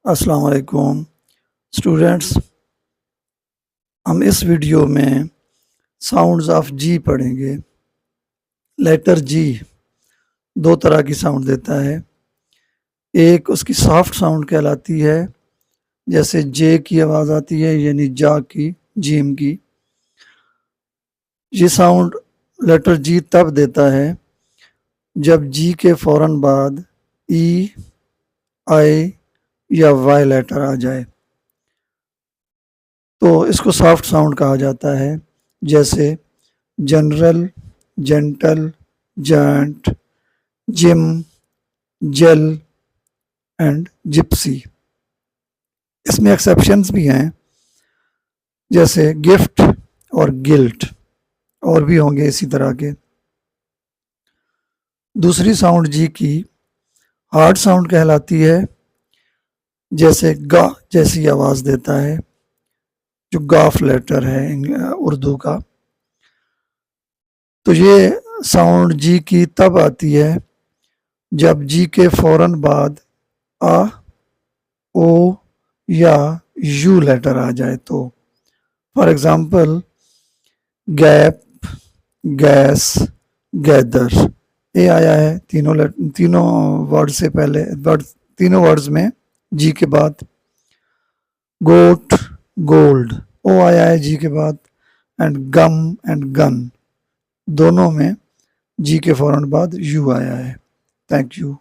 السلام علیکم اسٹوڈینٹس، ہم اس ویڈیو میں ساؤنڈز آف جی پڑھیں گے۔ لیٹر جی دو طرح کی ساؤنڈ دیتا ہے۔ ایک اس کی سافٹ ساؤنڈ کہلاتی ہے، جیسے جے کی آواز آتی ہے، یعنی جا کی، جیم کی۔ یہ ساؤنڈ لیٹر جی تب دیتا ہے جب جی کے فوراً بعد ای، آئی یا وائی لیٹر آ جائے تو اس کو سافٹ ساؤنڈ کہا جاتا ہے، جیسے جنرل، جینٹل، جائنٹ، جم، جل اینڈ جپسی۔ اس میں ایکسیپشنز بھی ہیں، جیسے گفٹ اور گلٹ، اور بھی ہوں گے اسی طرح کے۔ دوسری ساؤنڈ جی کی ہارڈ ساؤنڈ کہلاتی ہے، جیسے گا جیسی آواز دیتا ہے، جو گاف لیٹر ہے اردو کا۔ تو یہ ساؤنڈ جی کی تب آتی ہے جب جی کے فوراً بعد آ، او یا یو لیٹر آ جائے تو۔ For example gap, gas, gather, یہ آیا ہے تینوں ورڈ سے پہلے، تینوں ورڈز میں جی کے بعد۔ گوٹ، گولڈ، او آیا ہے جی کے بعد۔ اینڈ گم اینڈ گن، دونوں میں جی کے فوراً بعد یو آیا ہے۔ Thank you.